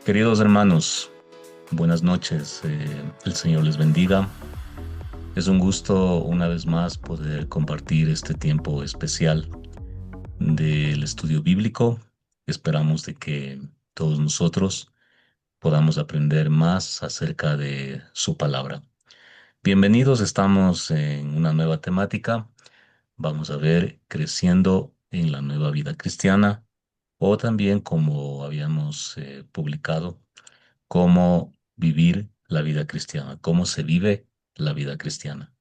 Queridos hermanos, buenas noches. El Señor les bendiga. Es un gusto una vez más poder compartir este tiempo especial del estudio bíblico. Esperamos de que todos nosotros podamos aprender más acerca de su palabra. Bienvenidos, estamos en una nueva temática. Vamos a ver creciendo en la nueva vida cristiana o también como habíamos publicado cómo vivir la vida cristiana, cómo se vive la vida cristiana.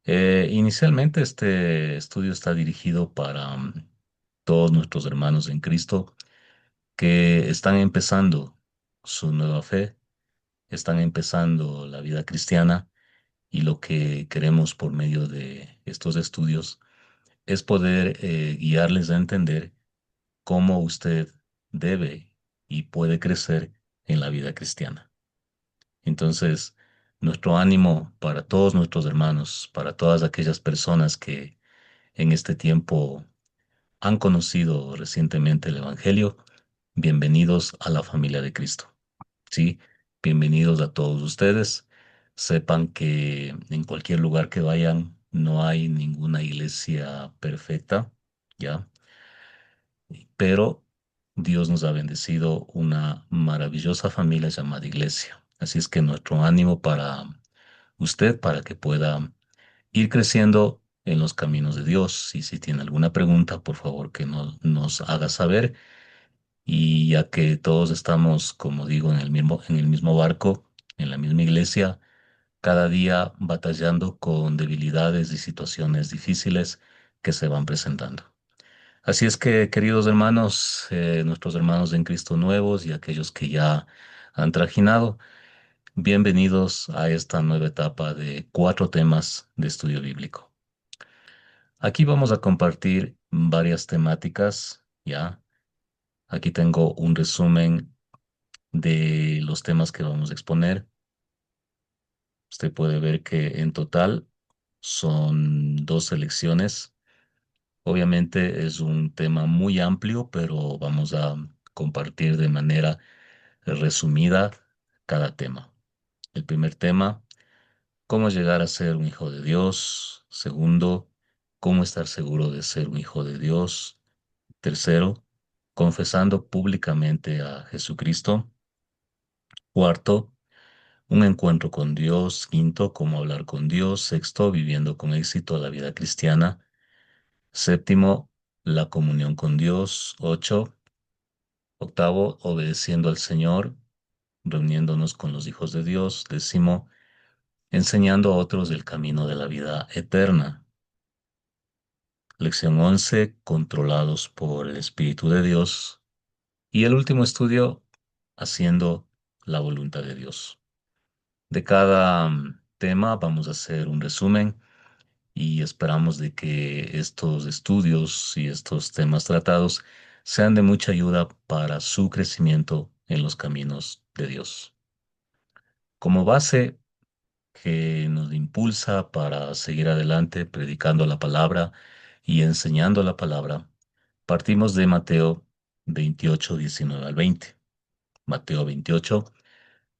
Inicialmente este estudio está dirigido para todos nuestros hermanos en Cristo que están empezando su nueva fe, están empezando la vida cristiana y lo que queremos por medio de estos estudios es poder guiarles a entender cómo usted debe y puede crecer en la vida cristiana. Entonces, nuestro ánimo para todos nuestros hermanos, para todas aquellas personas que en este tiempo han conocido recientemente el Evangelio, bienvenidos a la familia de Cristo. Sí, bienvenidos a todos ustedes. Sepan que en cualquier lugar que vayan no hay ninguna iglesia perfecta, ¿ya? Pero Dios nos ha bendecido una maravillosa familia llamada iglesia. Así es que nuestro ánimo para usted, para que pueda ir creciendo en los caminos de Dios. Y si tiene alguna pregunta, por favor que nos haga saber. Y ya que todos estamos, como digo, en el mismo barco, en la misma iglesia, cada día batallando con debilidades y situaciones difíciles que se van presentando. Así es que, queridos hermanos, nuestros hermanos en Cristo nuevos y aquellos que ya han trajinado, bienvenidos a esta nueva etapa de 4 temas de estudio bíblico. Aquí vamos a compartir varias temáticas, ¿ya? Aquí tengo un resumen de los temas que vamos a exponer. Usted puede ver que en total son 2 selecciones. Obviamente es un tema muy amplio, pero vamos a compartir de manera resumida cada tema. El primer tema, cómo llegar a ser un hijo de Dios. Segundo, cómo estar seguro de ser un hijo de Dios. Tercero, confesando públicamente a Jesucristo. Cuarto, un encuentro con Dios. Quinto, cómo hablar con Dios. Sexto, viviendo con éxito la vida cristiana. Séptimo, la comunión con Dios. Octavo, obedeciendo al Señor, reuniéndonos con los hijos de Dios. Décimo, enseñando a otros el camino de la vida eterna. Lección 11, controlados por el Espíritu de Dios. Y el último estudio, haciendo la voluntad de Dios. De cada tema vamos a hacer un resumen y esperamos de que estos estudios y estos temas tratados sean de mucha ayuda para su crecimiento en los caminos de Dios. Como base que nos impulsa para seguir adelante predicando la palabra y enseñando la palabra, partimos de Mateo 28, 19 al 20. Mateo 28,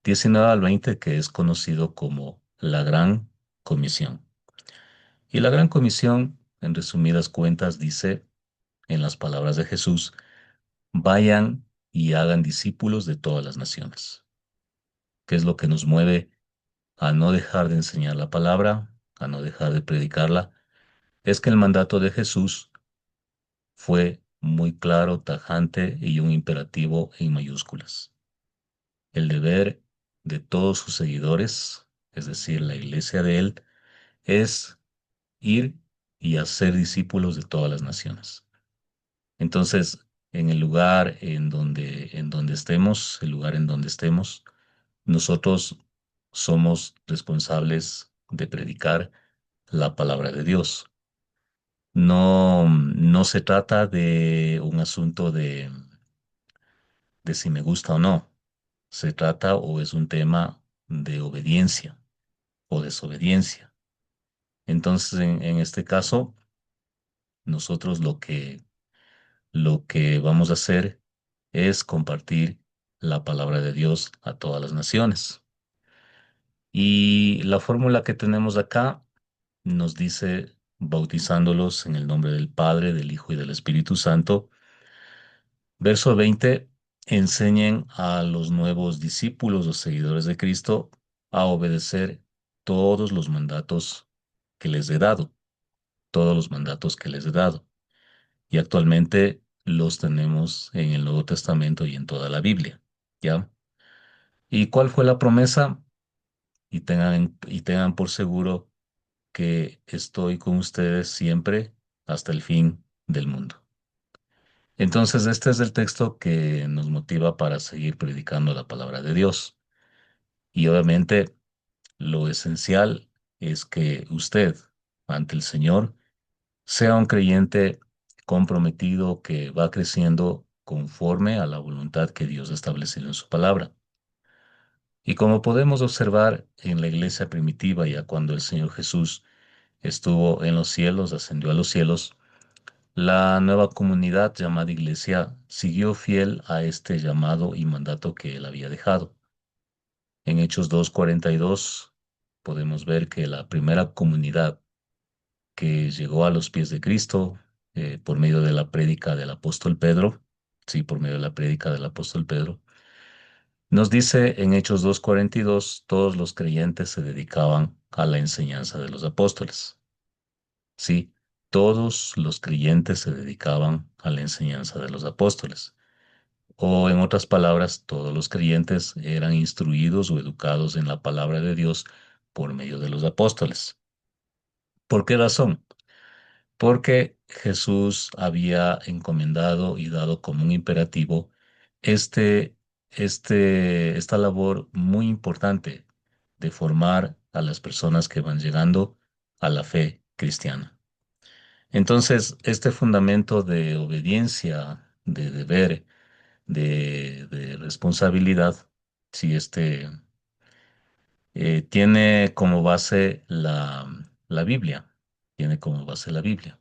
19 al 20, que es conocido como la Gran Comisión. Y la Gran Comisión, en resumidas cuentas, dice, en las palabras de Jesús, vayan y hagan discípulos de todas las naciones. ¿Qué es lo que nos mueve a no dejar de enseñar la palabra, a no dejar de predicarla? Es que el mandato de Jesús fue muy claro, tajante y un imperativo en mayúsculas. El deber de todos sus seguidores, es decir, la iglesia de él, es ir y hacer discípulos de todas las naciones. Entonces, en el lugar en donde estemos, el lugar en donde estemos, nosotros somos responsables de predicar la palabra de Dios. No, no se trata de un asunto de si me gusta o no. Se trata o es un tema de obediencia o desobediencia. Entonces, en este caso, nosotros lo que vamos a hacer es compartir la palabra de Dios a todas las naciones. Y la fórmula que tenemos acá nos dice bautizándolos en el nombre del Padre, del Hijo y del Espíritu Santo. Verso 20: enseñen a los nuevos discípulos o seguidores de Cristo a obedecer todos los mandatos que les he dado, todos los mandatos que les he dado. Y actualmente los tenemos en el Nuevo Testamento y en toda la Biblia, ¿ya? ¿Y cuál fue la promesa? Y tengan por seguro que estoy con ustedes siempre hasta el fin del mundo. Entonces, este es el texto que nos motiva para seguir predicando la palabra de Dios. Y obviamente, lo esencial es que usted, ante el Señor, sea un creyente comprometido que va creciendo conforme a la voluntad que Dios ha establecido en su palabra. Y como podemos observar en la iglesia primitiva, ya cuando el Señor Jesús estuvo en los cielos, ascendió a los cielos, la nueva comunidad llamada iglesia siguió fiel a este llamado y mandato que él había dejado. En Hechos 2:42 podemos ver que la primera comunidad que llegó a los pies de Cristo por medio de la prédica del apóstol Pedro, sí, por medio de la prédica del apóstol Pedro, nos dice en Hechos 2:42, todos los creyentes se dedicaban a la enseñanza de los apóstoles. Sí, todos los creyentes se dedicaban a la enseñanza de los apóstoles. O en otras palabras, todos los creyentes eran instruidos o educados en la palabra de Dios por medio de los apóstoles. ¿Por qué razón? Porque Jesús había encomendado y dado como un imperativo este, esta labor muy importante de formar a las personas que van llegando a la fe cristiana. Entonces, este fundamento de obediencia, de deber, de responsabilidad, si tiene como base la Biblia, tiene como base la Biblia.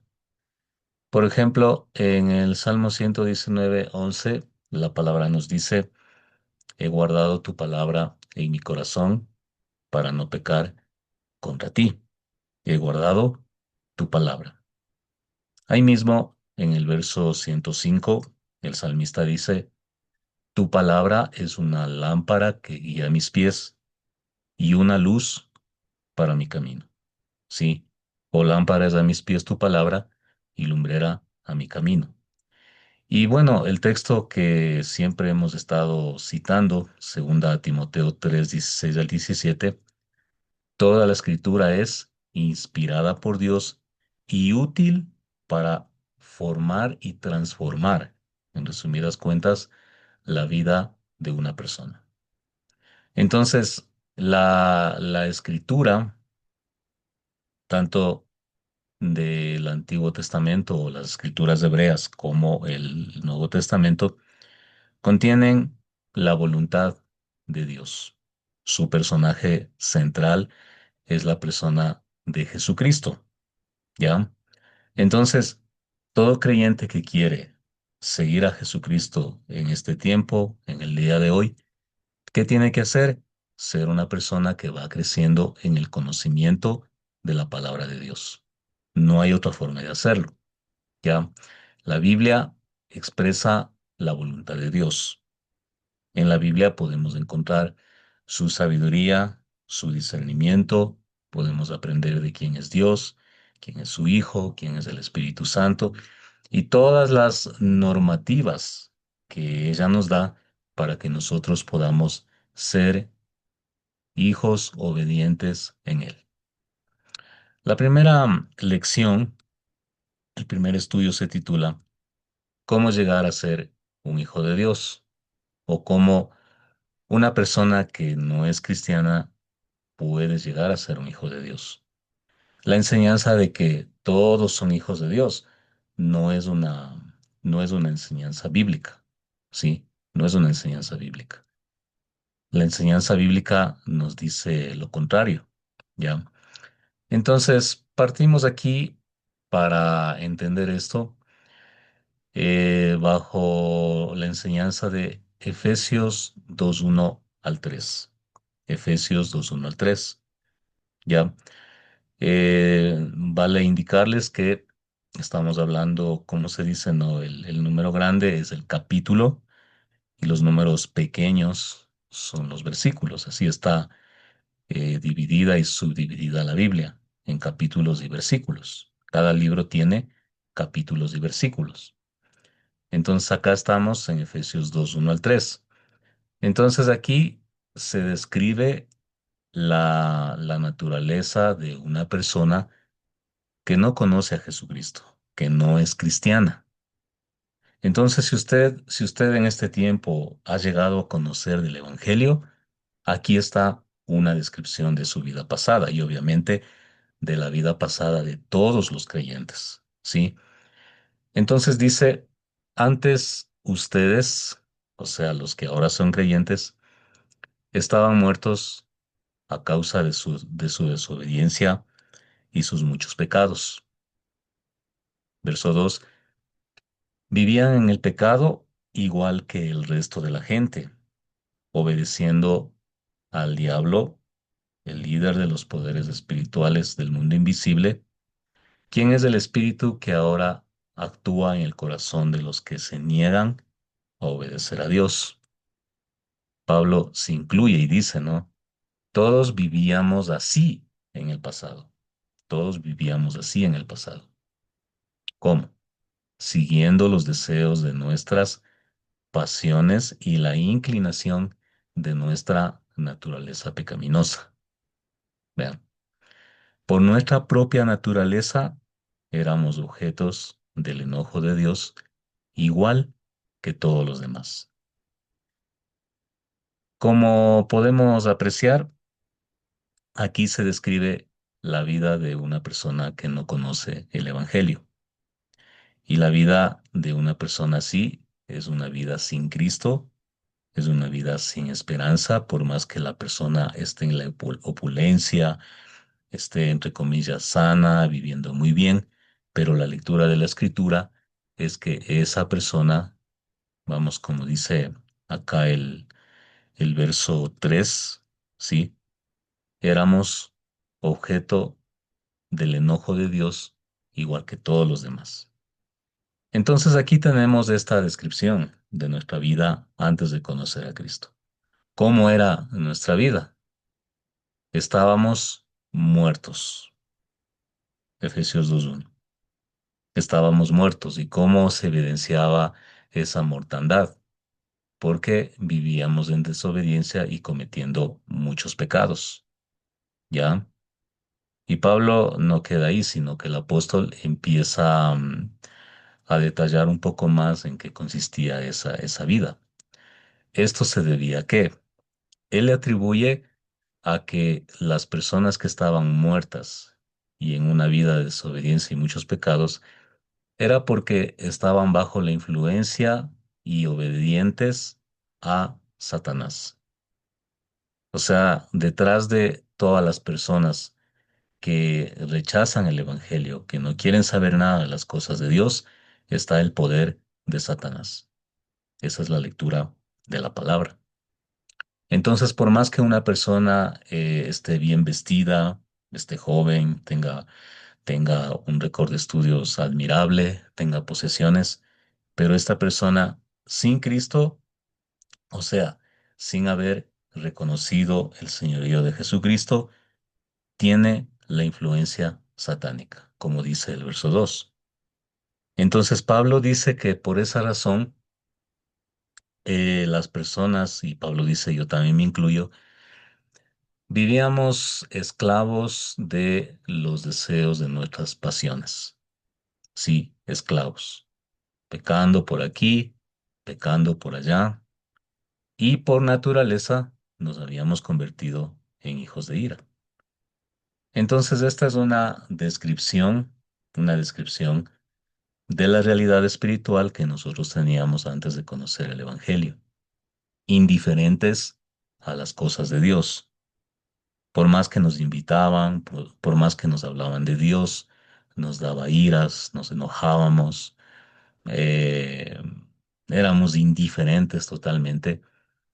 Por ejemplo, en el Salmo 119:11, la palabra nos dice, he guardado tu palabra en mi corazón para no pecar contra ti. He guardado tu palabra. Ahí mismo, en el verso 105, el salmista dice, tu palabra es una lámpara que guía mis pies y una luz para mi camino. Sí, o lámpara es a mis pies tu palabra y lumbrera a mi camino. Y bueno, el texto que siempre hemos estado citando, segunda a Timoteo 3:16 al 17, toda la escritura es inspirada por Dios y útil para formar y transformar, en resumidas cuentas, la vida de una persona. Entonces, la escritura, tanto del Antiguo Testamento o las escrituras hebreas como el Nuevo Testamento, contienen la voluntad de Dios. Su personaje central es la persona de Jesucristo, ¿ya? Entonces, todo creyente que quiere seguir a Jesucristo en este tiempo, en el día de hoy, ¿qué tiene que hacer? Ser una persona que va creciendo en el conocimiento de la palabra de Dios. No hay otra forma de hacerlo, ¿ya? La Biblia expresa la voluntad de Dios. En la Biblia podemos encontrar su sabiduría, su discernimiento, podemos aprender de quién es Dios, quién es su Hijo, quién es el Espíritu Santo y todas las normativas que ella nos da para que nosotros podamos ser hijos obedientes en Él. La primera lección, el primer estudio se titula ¿Cómo llegar a ser un hijo de Dios? O cómo una persona que no es cristiana puede llegar a ser un hijo de Dios. La enseñanza de que todos son hijos de Dios no es una enseñanza bíblica, ¿sí? No es una enseñanza bíblica. La enseñanza bíblica nos dice lo contrario, ¿ya? Entonces, partimos aquí para entender esto bajo la enseñanza de Efesios 2:1 al 3. Efesios 2:1 al 3. ¿Ya? Vale indicarles que estamos hablando, ¿cómo se dice? No, el número grande es el capítulo y los números pequeños son los versículos. Así está dividida y subdividida la Biblia en capítulos y versículos. Cada libro tiene capítulos y versículos. Entonces acá estamos en Efesios 2:1 al 3. Entonces aquí se describe la naturaleza de una persona que no conoce a Jesucristo, que no es cristiana. Entonces, si usted en este tiempo ha llegado a conocer del Evangelio, aquí está una descripción de su vida pasada y obviamente de la vida pasada de todos los creyentes, ¿sí? Entonces dice, antes ustedes, o sea, los que ahora son creyentes, estaban muertos a causa de su desobediencia y sus muchos pecados. Verso 2: vivían en el pecado igual que el resto de la gente, obedeciendo al diablo, el líder de los poderes espirituales del mundo invisible, quien es el espíritu que ahora actúa en el corazón de los que se niegan a obedecer a Dios. Pablo se incluye y dice, ¿no? Todos vivíamos así en el pasado. Todos vivíamos así en el pasado. ¿Cómo? Siguiendo los deseos de nuestras pasiones y la inclinación de nuestra naturaleza pecaminosa. Vean, por nuestra propia naturaleza éramos objetos del enojo de Dios, igual que todos los demás. Como podemos apreciar, aquí se describe la vida de una persona que no conoce el Evangelio. Y la vida de una persona así es una vida sin Cristo. Es una vida sin esperanza, por más que la persona esté en la opulencia, esté, entre comillas, sana, viviendo muy bien, pero la lectura de la escritura es que esa persona, vamos, como dice acá el verso 3, ¿sí? Éramos objeto del enojo de Dios, igual que todos los demás. Entonces aquí tenemos esta descripción de nuestra vida antes de conocer a Cristo. ¿Cómo era nuestra vida? Estábamos muertos. Efesios 2:1. Estábamos muertos. ¿Y cómo se evidenciaba esa mortandad? Porque vivíamos en desobediencia y cometiendo muchos pecados. ¿Ya? Y Pablo no queda ahí, sino que el apóstol empieza a detallar un poco más en qué consistía esa vida. ¿Esto se debía a qué? Él le atribuye a que las personas que estaban muertas y en una vida de desobediencia y muchos pecados era porque estaban bajo la influencia y obedientes a Satanás. O sea, detrás de todas las personas que rechazan el Evangelio, que no quieren saber nada de las cosas de Dios, está el poder de Satanás. Esa es la lectura de la palabra. Entonces, por más que una persona esté bien vestida, esté joven, tenga un récord de estudios admirable, tenga posesiones, pero esta persona sin Cristo, o sea, sin haber reconocido el señorío de Jesucristo, tiene la influencia satánica, como dice el verso 2. Entonces, Pablo dice que por esa razón, las personas, y Pablo dice, yo también me incluyo, vivíamos esclavos de los deseos de nuestras pasiones. Sí, esclavos, pecando por aquí, pecando por allá, y por naturaleza nos habíamos convertido en hijos de ira. Entonces, esta es una descripción de la realidad espiritual que nosotros teníamos antes de conocer el Evangelio, indiferentes a las cosas de Dios. Por más que nos invitaban, por más que nos hablaban de Dios, nos daba iras, nos enojábamos, eh, éramos indiferentes totalmente.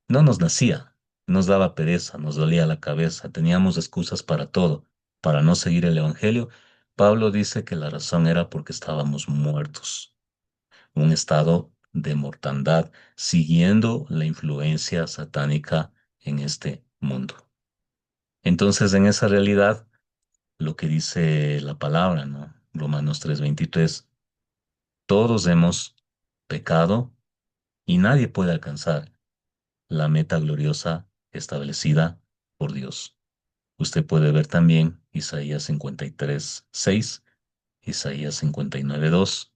No nos nacía, nos daba pereza, nos dolía la cabeza, teníamos excusas para todo, para no seguir el Evangelio. Pablo dice que la razón era porque estábamos muertos, un estado de mortandad, siguiendo la influencia satánica en este mundo. Entonces, en esa realidad, lo que dice la palabra, ¿no? Romanos 3:23, todos hemos pecado y nadie puede alcanzar la meta gloriosa establecida por Dios. Usted puede ver también Isaías 53:6, Isaías 59:2,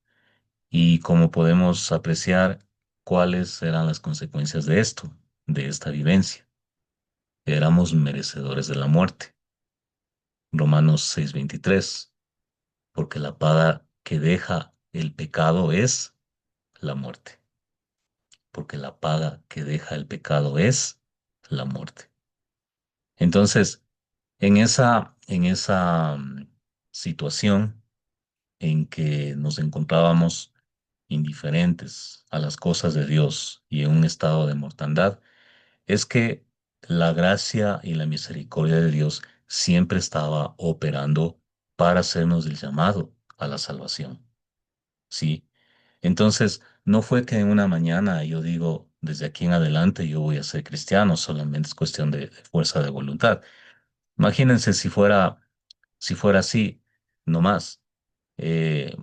y cómo podemos apreciar cuáles serán las consecuencias de esto, de esta vivencia. Éramos merecedores de la muerte. Romanos 6:23, porque la paga que deja el pecado es la muerte, porque la paga que deja el pecado es la muerte. Entonces, en esa situación en que nos encontrábamos indiferentes a las cosas de Dios y en un estado de mortandad, es que la gracia y la misericordia de Dios siempre estaba operando para hacernos el llamado a la salvación. ¿Sí? Entonces, no fue que en una mañana yo digo, desde aquí en adelante yo voy a ser cristiano, solamente es cuestión de fuerza de voluntad. Imagínense si fuera así, no más. eh,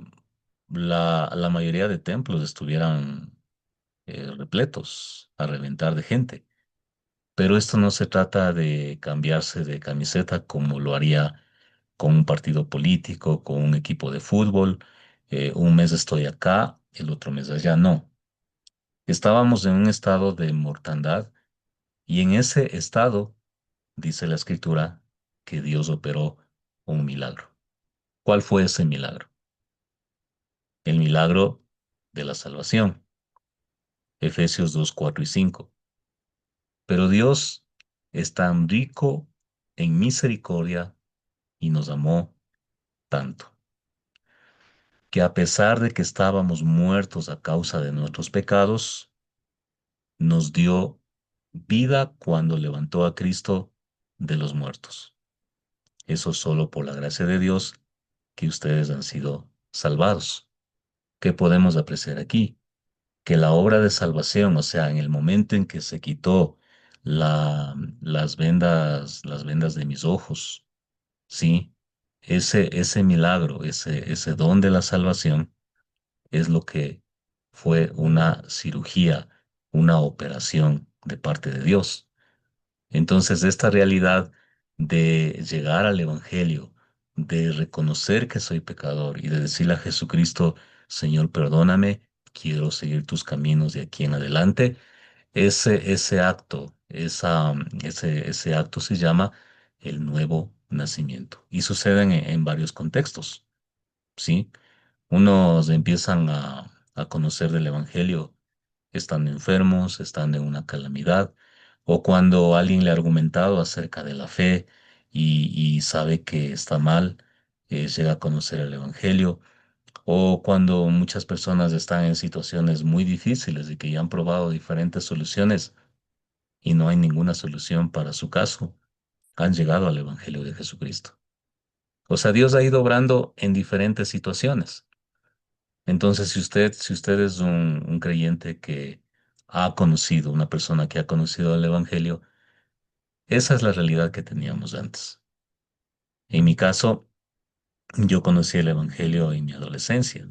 la mayoría de templos estuvieran repletos a reventar de gente. Pero esto no se trata de cambiarse de camiseta como lo haría con un partido político, con un equipo de fútbol. Un mes estoy acá, el otro mes allá. No. Estábamos en un estado de mortandad y en ese estado dice la escritura que Dios operó un milagro. ¿Cuál fue ese milagro? El milagro de la salvación. Efesios 2:4 y 5. Pero Dios es tan rico en misericordia y nos amó tanto, que a pesar de que estábamos muertos a causa de nuestros pecados, nos dio vida cuando levantó a Cristo de los muertos. Eso solo por la gracia de Dios que ustedes han sido salvados. ¿Qué podemos apreciar aquí? Que la obra de salvación, o sea, en el momento en que se quitó las vendas de mis ojos, ¿sí? Ese milagro, ese don de la salvación es lo que fue una cirugía, una operación de parte de Dios. Entonces, esta realidad de llegar al Evangelio, de reconocer que soy pecador y de decirle a Jesucristo, Señor, perdóname, quiero seguir tus caminos de aquí en adelante, ese acto, ese acto se llama el nuevo nacimiento y sucede en varios contextos, ¿sí? Unos empiezan a conocer del Evangelio estando enfermos, estando en una calamidad, o cuando alguien le ha argumentado acerca de la fe y sabe que está mal, llega a conocer el Evangelio, o cuando muchas personas están en situaciones muy difíciles y que ya han probado diferentes soluciones y no hay ninguna solución para su caso, han llegado al Evangelio de Jesucristo. O sea, Dios ha ido obrando en diferentes situaciones. Entonces, si usted es un creyente que ha conocido, una persona que ha conocido el Evangelio, esa es la realidad que teníamos antes. En mi caso, yo conocí el Evangelio en mi adolescencia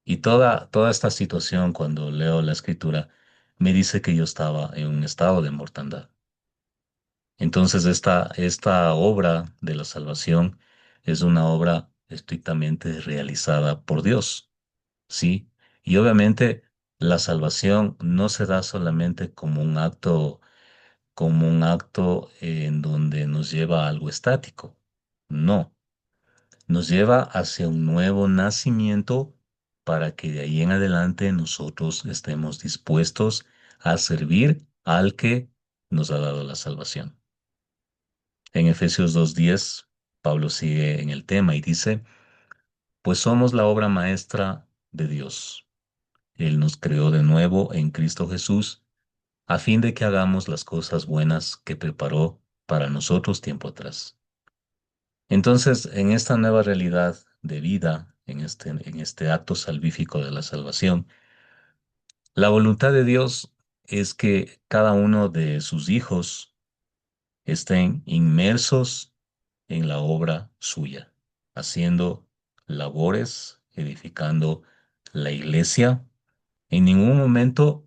y toda esta situación, cuando leo la Escritura, me dice que yo estaba en un estado de mortandad. Entonces, esta obra de la salvación es una obra estrictamente realizada por Dios. ¿Sí? Y obviamente la salvación no se da solamente como un acto en donde nos lleva a algo estático. No, nos lleva hacia un nuevo nacimiento para que de ahí en adelante nosotros estemos dispuestos a servir al que nos ha dado la salvación. En Efesios 2:10, Pablo sigue en el tema y dice, pues somos la obra maestra de Dios, Él nos creó de nuevo en Cristo Jesús a fin de que hagamos las cosas buenas que preparó para nosotros tiempo atrás. Entonces, en esta nueva realidad de vida, en este acto salvífico de la salvación, la voluntad de Dios es que cada uno de sus hijos estén inmersos en la obra suya, haciendo labores, edificando la iglesia. En ningún momento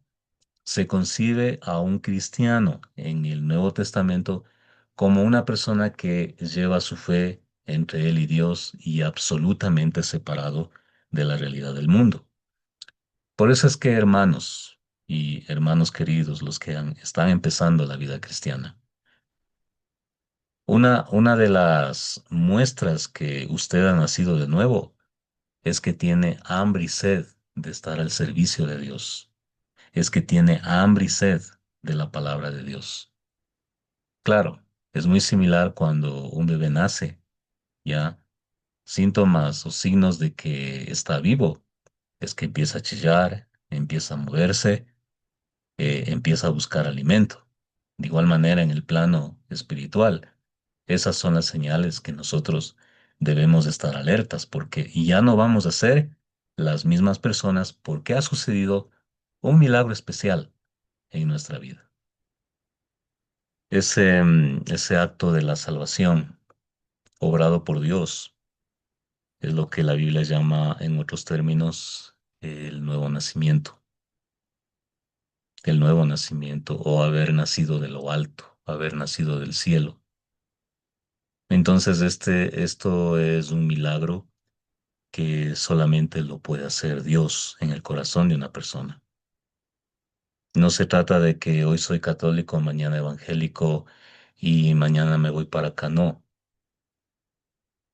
se concibe a un cristiano en el Nuevo Testamento como una persona que lleva su fe entre él y Dios y absolutamente separado de la realidad del mundo. Por eso es que hermanos y hermanos queridos, los que están empezando la vida cristiana, una de las muestras que usted ha nacido de nuevo es que tiene hambre y sed de estar al servicio de Dios, es que tiene hambre y sed de la palabra de Dios. Claro, es muy similar cuando un bebé nace, ya síntomas o signos de que está vivo, es que empieza a chillar, empieza a moverse, empieza a buscar alimento. De igual manera, en el plano espiritual, esas son las señales que nosotros debemos estar alertas porque ya no vamos a ser las mismas personas porque ha sucedido un milagro especial en nuestra vida. Ese acto de la salvación obrado por Dios es lo que la Biblia llama en otros términos el nuevo nacimiento. El nuevo nacimiento o haber nacido de lo alto, haber nacido del cielo. Entonces, esto es un milagro que solamente lo puede hacer Dios en el corazón de una persona. No se trata de que hoy soy católico, mañana evangélico y mañana me voy para acá. No.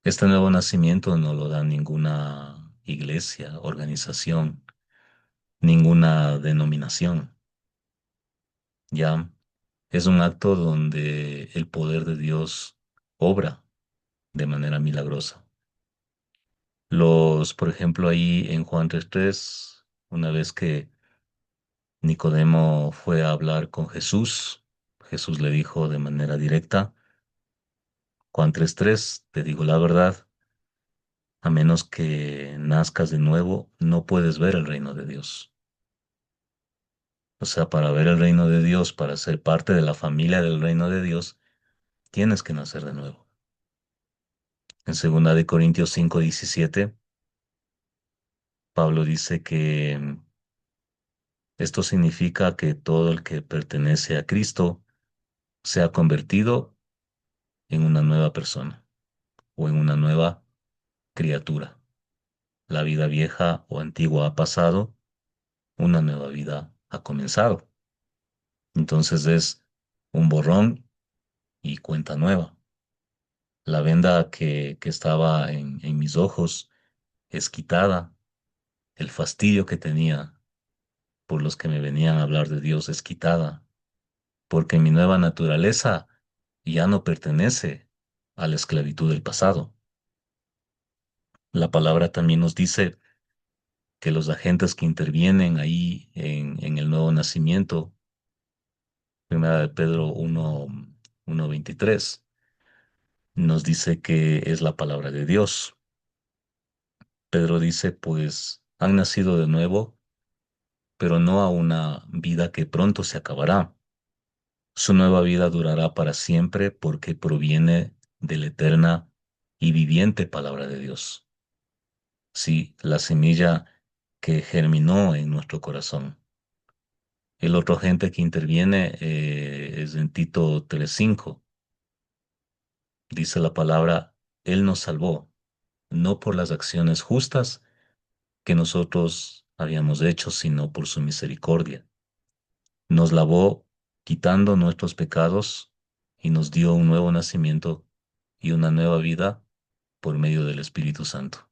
Este nuevo nacimiento no lo da ninguna iglesia, organización, ninguna denominación. Ya es un acto donde el poder de Dios obra de manera milagrosa. Por ejemplo, ahí en Juan 3:3, una vez que Nicodemo fue a hablar con Jesús, Jesús le dijo de manera directa, Juan 3:3, te digo la verdad, a menos que nazcas de nuevo, no puedes ver el reino de Dios. O sea, para ver el reino de Dios, para ser parte de la familia del reino de Dios, tienes que nacer de nuevo. En 2 de Corintios 5:17, Pablo dice que esto significa que todo el que pertenece a Cristo se ha convertido en una nueva persona o en una nueva criatura. La vida vieja o antigua ha pasado, una nueva vida ha comenzado. Entonces es un borrón y cuenta nueva. La venda que estaba en mis ojos es quitada. El fastidio que tenía por los que me venían a hablar de Dios es quitada, porque mi nueva naturaleza ya no pertenece a la esclavitud del pasado. La palabra también nos dice que los agentes que intervienen ahí en el nuevo nacimiento, primera de Pedro 1:23, nos dice que es la palabra de Dios. Pedro dice, pues han nacido de nuevo, pero no a una vida que pronto se acabará. Su nueva vida durará para siempre porque proviene de la eterna y viviente palabra de Dios. Sí, la semilla que germinó en nuestro corazón. El otro agente que interviene es en Tito 3:5. Dice la palabra, Él nos salvó, no por las acciones justas que nosotros habíamos hecho, sino por su misericordia. Nos lavó quitando nuestros pecados y nos dio un nuevo nacimiento y una nueva vida por medio del Espíritu Santo.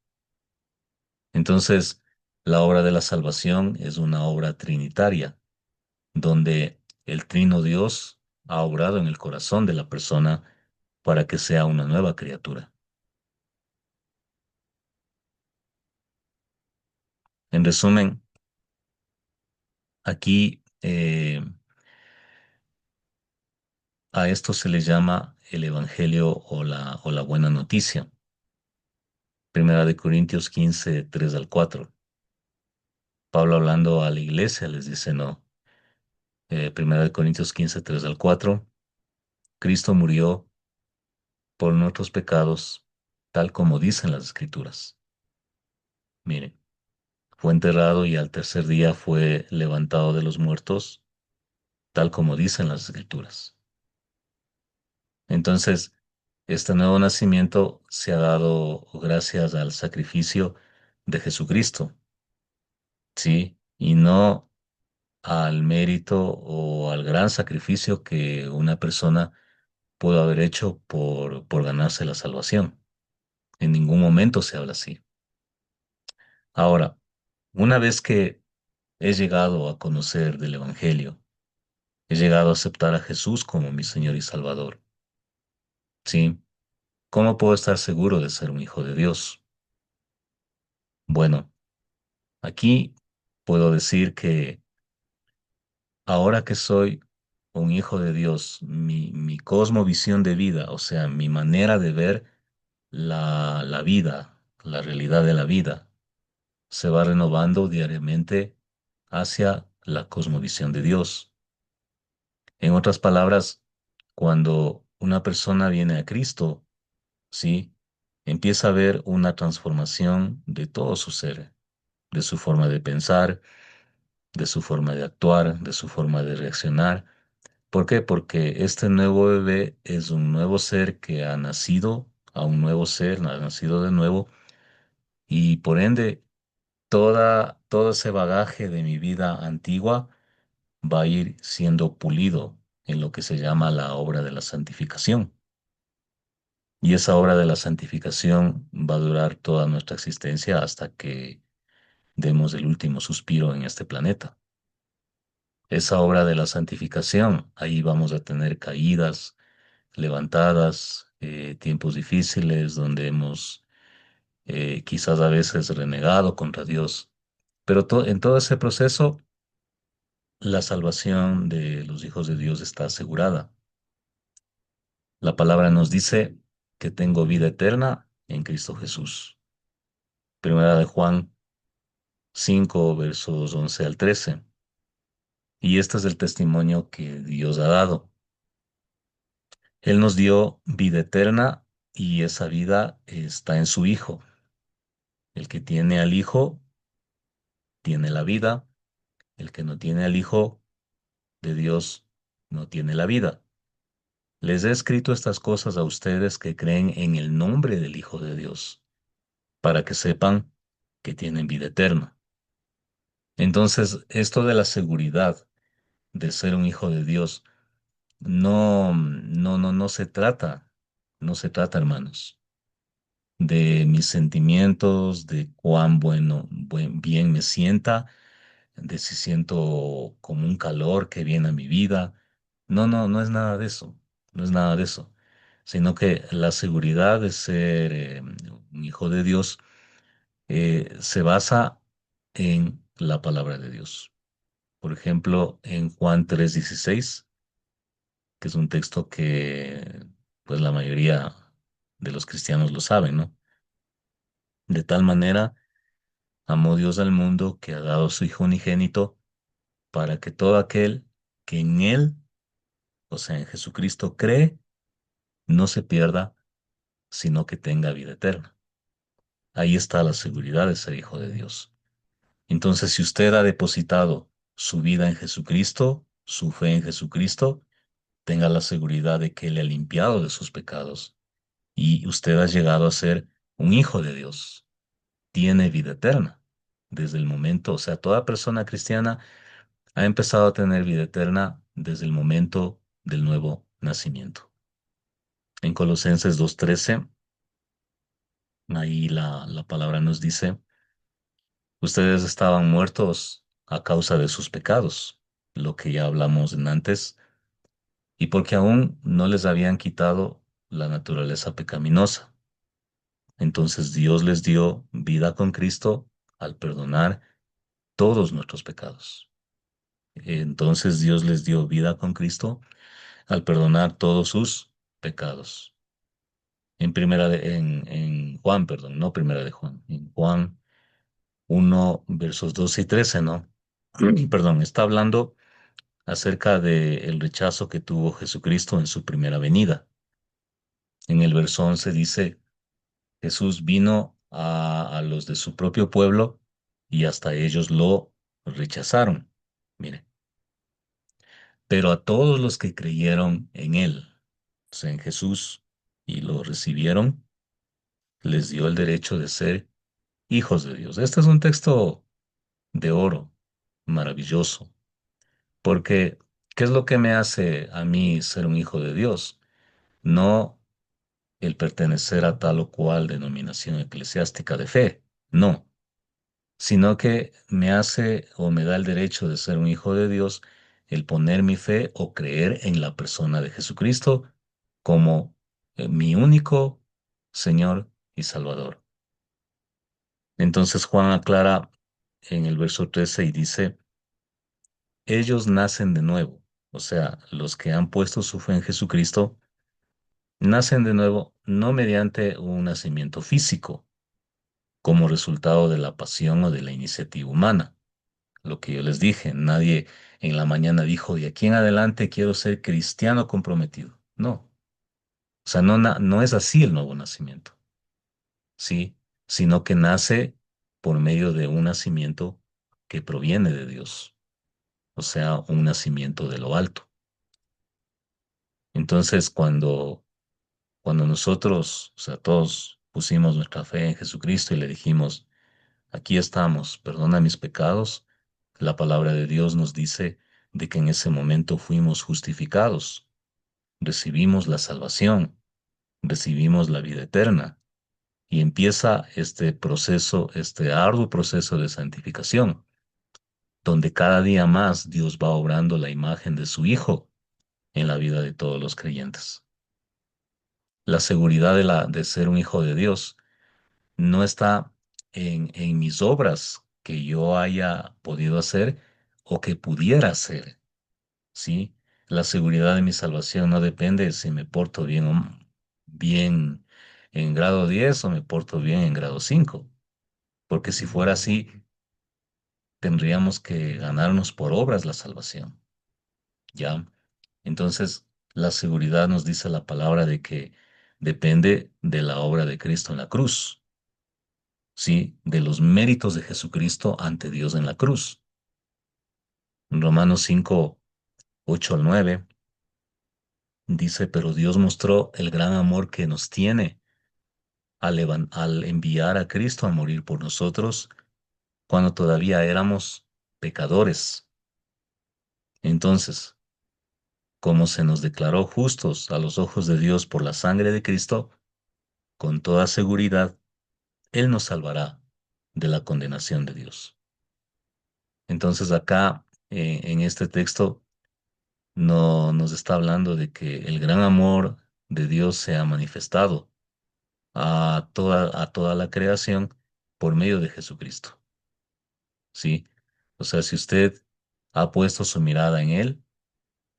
Entonces, la obra de la salvación es una obra trinitaria, donde el Trino Dios ha obrado en el corazón de la persona para que sea una nueva criatura. En resumen, Aquí a esto se le llama el Evangelio o la buena noticia. Primera de Corintios 15 3 al 4. Pablo hablando a la iglesia les dice, no. Primera de Corintios 15 3 al 4. Cristo murió por nuestros pecados, tal como dicen las Escrituras. Miren, fue enterrado y al tercer día fue levantado de los muertos, tal como dicen las Escrituras. Entonces, este nuevo nacimiento se ha dado gracias al sacrificio de Jesucristo, ¿sí? Y no al mérito o al gran sacrificio que una persona pudo haber hecho por ganarse la salvación. En ningún momento se habla así. Ahora, una vez que he llegado a conocer del Evangelio, he llegado a aceptar a Jesús como mi Señor y Salvador, ¿sí? ¿Cómo puedo estar seguro de ser un hijo de Dios? Bueno, aquí puedo decir que ahora que soy un hijo de Dios, mi cosmovisión de vida, o sea, mi manera de ver la vida, la realidad de la vida, se va renovando diariamente hacia la cosmovisión de Dios. En otras palabras, cuando una persona viene a Cristo, ¿sí? Empieza a ver una transformación de todo su ser, de su forma de pensar, de su forma de actuar, de su forma de reaccionar. ¿Por qué? Porque este nuevo bebé es un nuevo ser que ha nacido a un nuevo ser, ha nacido de nuevo, y por ende todo ese bagaje de mi vida antigua va a ir siendo pulido en lo que se llama la obra de la santificación. Y esa obra de la santificación va a durar toda nuestra existencia hasta que demos el último suspiro en este planeta. Esa obra de la santificación, ahí vamos a tener caídas, levantadas, tiempos difíciles donde hemos quizás a veces renegado contra Dios. Pero en todo ese proceso, la salvación de los hijos de Dios está asegurada. La palabra nos dice que tengo vida eterna en Cristo Jesús. Primera de Juan 5 versos 11 al 13. Y este es el testimonio que Dios ha dado. Él nos dio vida eterna y esa vida está en su Hijo. El que tiene al Hijo tiene la vida. El que no tiene al Hijo de Dios no tiene la vida. Les he escrito estas cosas a ustedes que creen en el nombre del Hijo de Dios, para que sepan que tienen vida eterna. Entonces, esto de la seguridad de ser un hijo de Dios no se trata, no se trata, hermanos, de mis sentimientos, de cuán bien me sienta, de si siento como un calor que viene a mi vida. No es nada de eso, no es nada de eso, sino que la seguridad de ser un hijo de Dios se basa en la palabra de Dios. Por ejemplo, en Juan 3:16, que es un texto que pues la mayoría de los cristianos lo saben, ¿no? De tal manera amó Dios al mundo que ha dado a su Hijo unigénito para que todo aquel que en Él, o sea, en Jesucristo, cree, no se pierda, sino que tenga vida eterna. Ahí está la seguridad de ser hijo de Dios. Entonces, si usted ha depositado su vida en Jesucristo, su fe en Jesucristo, tenga la seguridad de que Él le ha limpiado de sus pecados y usted ha llegado a ser un hijo de Dios. Tiene vida eterna. Desde el momento, o sea, toda persona cristiana ha empezado a tener vida eterna desde el momento del nuevo nacimiento. En Colosenses 2:13, ahí la palabra nos dice, ustedes estaban muertos a causa de sus pecados, lo que ya hablamos en antes, y porque aún no les habían quitado la naturaleza pecaminosa. Entonces Dios les dio vida con Cristo al perdonar todos nuestros pecados. Entonces Dios les dio vida con Cristo al perdonar todos sus pecados. En Juan, perdón, no primera de Juan, en Juan 1, versos 12 y 13, ¿no? Perdón, está hablando acerca del rechazo que tuvo Jesucristo en su primera venida. En el verso 11 dice, Jesús vino a los de su propio pueblo y hasta ellos lo rechazaron. Mire, pero a todos los que creyeron en él, o sea, en Jesús, y lo recibieron, les dio el derecho de ser hijos de Dios. Este es un texto de oro, maravilloso, porque ¿qué es lo que me hace a mí ser un hijo de Dios? No el pertenecer a tal o cual denominación eclesiástica de fe, no, sino que me hace o me da el derecho de ser un hijo de Dios el poner mi fe o creer en la persona de Jesucristo como mi único Señor y Salvador. Entonces Juan aclara en el verso 13 y dice, ellos nacen de nuevo, o sea, los que han puesto su fe en Jesucristo, nacen de nuevo no mediante un nacimiento físico, como resultado de la pasión o de la iniciativa humana. Lo que yo les dije, nadie en la mañana dijo, de aquí en adelante quiero ser cristiano comprometido. No, o sea, no es así el nuevo nacimiento, ¿sí? Sino que nace por medio de un nacimiento que proviene de Dios, o sea, un nacimiento de lo alto. Entonces, cuando nosotros, o sea, todos pusimos nuestra fe en Jesucristo y le dijimos, aquí estamos, perdona mis pecados, la palabra de Dios nos dice de que en ese momento fuimos justificados, recibimos la salvación, recibimos la vida eterna y empieza este proceso, este arduo proceso de santificación, donde cada día más Dios va obrando la imagen de su Hijo en la vida de todos los creyentes. La seguridad de ser un hijo de Dios no está en mis obras que yo haya podido hacer o que pudiera hacer, ¿sí? La seguridad de mi salvación no depende de si me porto bien en grado 10 o me porto bien en grado 5, porque si fuera así, tendríamos que ganarnos por obras la salvación, ¿ya? Entonces, la seguridad nos dice la palabra de que depende de la obra de Cristo en la cruz. Sí, de los méritos de Jesucristo ante Dios en la cruz. En Romanos 5, 8 al 9 dice, pero Dios mostró el gran amor que nos tiene al enviar a Cristo a morir por nosotros cuando todavía éramos pecadores. Entonces, como se nos declaró justos a los ojos de Dios por la sangre de Cristo, con toda seguridad, Él nos salvará de la condenación de Dios. Entonces acá, en este texto, no nos está hablando de que el gran amor de Dios se ha manifestado a toda la creación por medio de Jesucristo, ¿sí? O sea, si usted ha puesto su mirada en Él,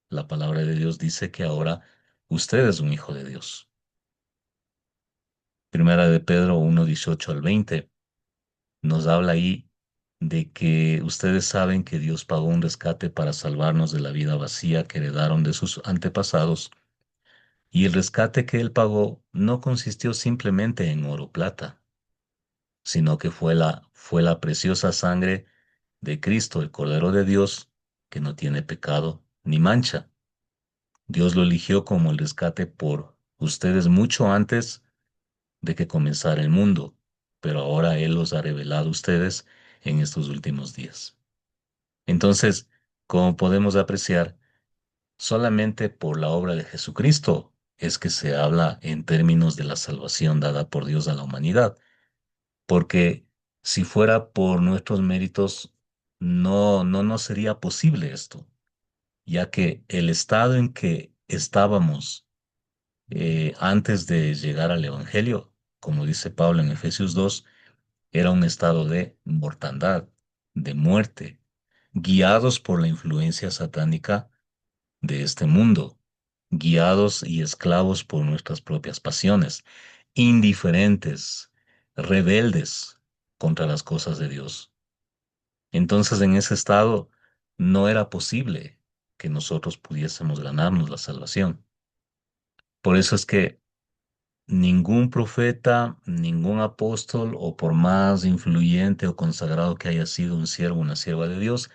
la palabra de Dios dice que ahora usted es un hijo de Dios. Primera de Pedro 1:18 al 20 nos habla ahí de que ustedes saben que Dios pagó un rescate para salvarnos de la vida vacía que heredaron de sus antepasados. Y el rescate que él pagó no consistió simplemente en oro o plata, sino que fue la preciosa sangre de Cristo, el Cordero de Dios, que no tiene pecado ni mancha. Dios lo eligió como el rescate por ustedes mucho antes de que comenzara el mundo, pero ahora Él los ha revelado a ustedes en estos últimos días. Entonces, como podemos apreciar, solamente por la obra de Jesucristo es que se habla en términos de la salvación dada por Dios a la humanidad, porque si fuera por nuestros méritos, no nos sería posible esto, ya que el estado en que estábamos antes de llegar al Evangelio, como dice Pablo en Efesios 2, era un estado de mortandad, de muerte. guiados por la influencia satánica de este mundo, guiados y esclavos por nuestras propias pasiones, indiferentes, rebeldes contra las cosas de Dios. Entonces, en ese estado, no era posible que nosotros pudiésemos ganarnos la salvación. Por eso es que ningún profeta, ningún apóstol, o por más influyente o consagrado que haya sido un siervo o una sierva de Dios,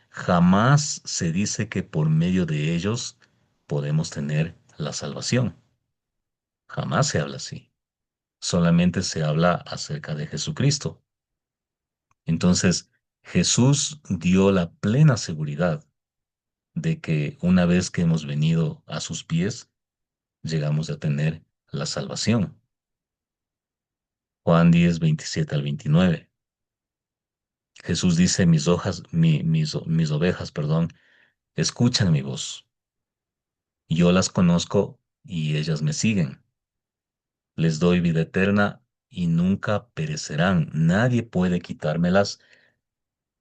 jamás se dice que por medio de ellos podemos tener la salvación. Jamás se habla así. Solamente se habla acerca de Jesucristo. Entonces, Jesús dio la plena seguridad de que una vez que hemos venido a sus pies, llegamos a tener la salvación. Juan 10, 27 al 29. Jesús dice, mis ovejas, perdón, escuchan mi voz. Yo las conozco y ellas me siguen. Les doy vida eterna y nunca perecerán. Nadie puede quitármelas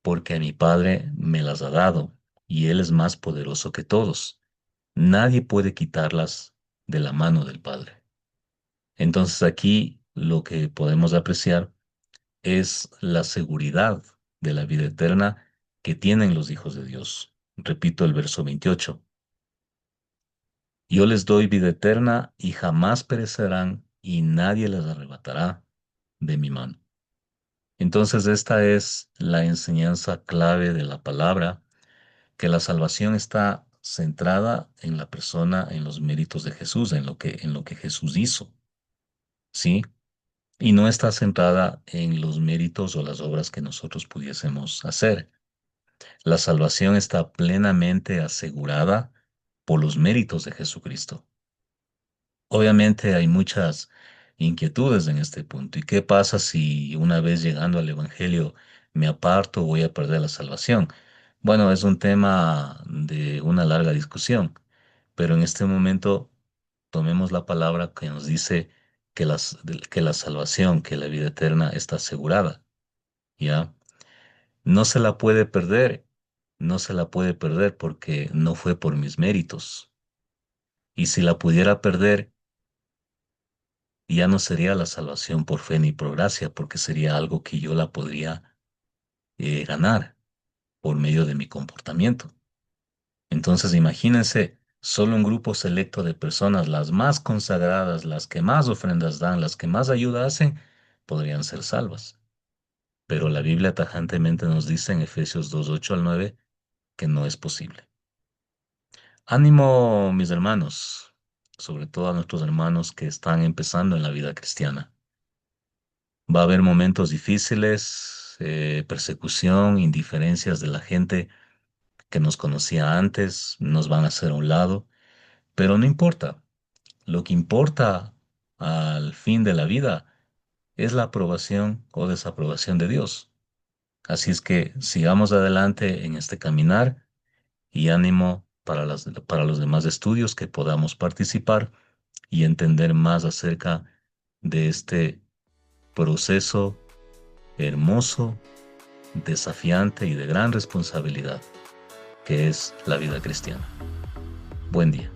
porque a mi Padre me las ha dado y Él es más poderoso que todos. Nadie puede quitarlas de la mano del Padre. Entonces aquí lo que podemos apreciar es la seguridad de la vida eterna que tienen los hijos de Dios. Repito el verso 28. Yo les doy vida eterna y jamás perecerán y nadie les arrebatará de mi mano. Entonces esta es la enseñanza clave de la palabra, que la salvación está centrada en la persona, en los méritos de Jesús, en lo que Jesús hizo, ¿sí? Y no está centrada en los méritos o las obras que nosotros pudiésemos hacer. La salvación está plenamente asegurada por los méritos de Jesucristo. Obviamente hay muchas inquietudes en este punto. ¿Y qué pasa si una vez llegando al Evangelio me aparto, voy a perder la salvación? Bueno, es un tema de una larga discusión, pero en este momento tomemos la palabra que nos dice que la salvación, que la vida eterna está asegurada, ¿ya? No se la puede perder, no se la puede perder porque no fue por mis méritos. Y si la pudiera perder, ya no sería la salvación por fe ni por gracia, porque sería algo que yo la podría ganar por medio de mi comportamiento. Entonces, imagínense, solo un grupo selecto de personas, las más consagradas, las que más ofrendas dan, las que más ayuda hacen, podrían ser salvas. Pero la Biblia tajantemente nos dice en Efesios 2, 8 al 9 que no es posible. Ánimo, mis hermanos, sobre todo a nuestros hermanos que están empezando en la vida cristiana. Va a haber momentos difíciles, persecución, indiferencias de la gente que nos conocía antes, nos van a hacer a un lado, pero no importa. Lo que importa al fin de la vida es la aprobación o desaprobación de Dios. Así es que sigamos adelante en este caminar y ánimo para los demás estudios que podamos participar y entender más acerca de este proceso hermoso, desafiante y de gran responsabilidad que es la vida cristiana. Buen día.